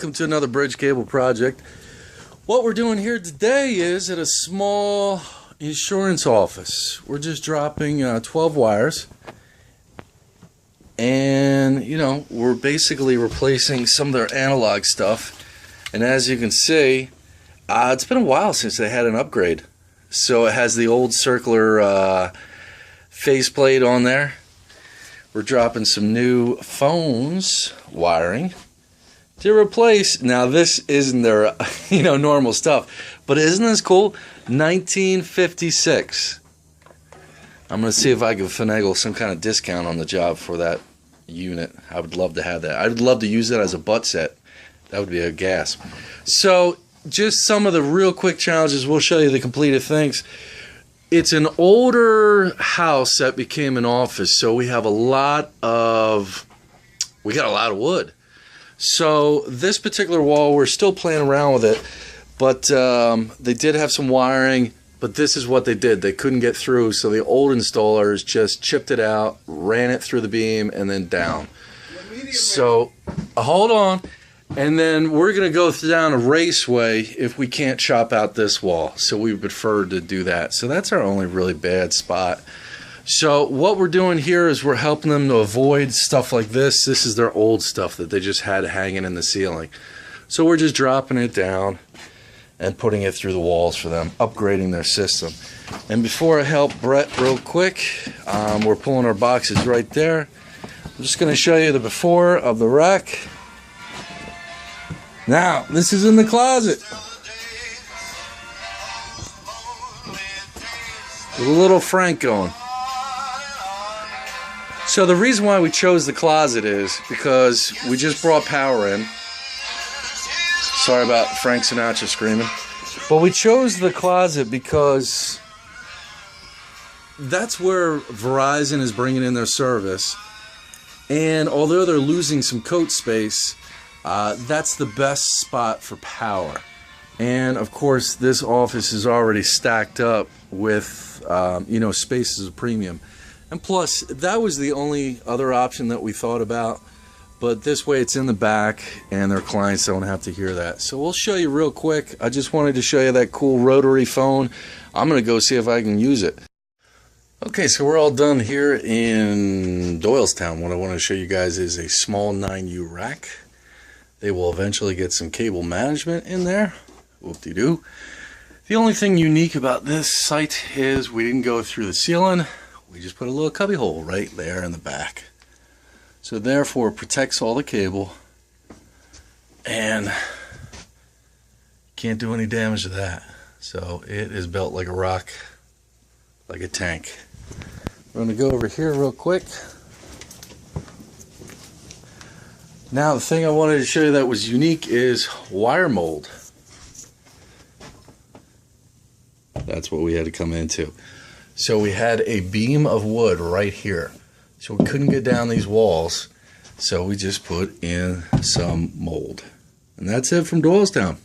Welcome to another bridge cable project. What we're doing here today is at a small insurance office. We're just dropping 12 wires, and we're basically replacing some of their analog stuff. And as you can see, it's been a while since they had an upgrade. So it has the old circular faceplate on there. We're dropping some new phones wiring to replace. Now this isn't their normal stuff, but isn't this cool? 1956. I'm gonna see if I can finagle some kind of discount on the job for that unit. I would love to have that. I would love to use that as a butt set. That would be a gas. So just some of the real quick challenges. We'll show you the completed things. It's an older house that became an office, so we got a lot of wood. So this particular wall, we're still playing around with it, but they did have some wiring, but this is what they did. They couldn't get through, so the old installers just chipped it out, ran it through the beam, and then down. So hold on. And then we're going to go down a raceway if we can't chop out this wall. So we prefer to do that. So that's our only really bad spot. So what we're doing here is we're helping them to avoid stuff like this. This is their old stuff that they just had hanging in the ceiling. So we're just dropping it down and putting it through the walls for them, upgrading their system. And before I help Brett real quick, we're pulling our boxes right there. I'm just going to show you the before of the rack. Now, this is in the closet. With a little Frank going. So the reason why we chose the closet is because we just brought power in. Sorry about Frank Sinatra screaming. But we chose the closet because that's where Verizon is bringing in their service. And although they're losing some coat space, that's the best spot for power. And of course this office is already stacked up with space as a premium, and plus that was the only other option that we thought about, but this way it's in the back and their clients don't have to hear that. So we'll show you real quick. I just wanted to show you that cool rotary phone. I'm gonna go see if I can use it. Okay, so we're all done here in Doylestown. What I want to show you guys is a small 9U rack. They will eventually get some cable management in there. Whoop-de-doo. The only thing unique about this site is we didn't go through the ceiling. We just put a little cubby hole right there in the back. So therefore it protects all the cable and can't do any damage to that. So it is built like a rock, like a tank. We're going to go over here real quick. Now the thing I wanted to show you that was unique is wire mold. That's what we had to come into. So we had a beam of wood right here. So we couldn't get down these walls. So we just put in some mold. And that's it from Doylestown.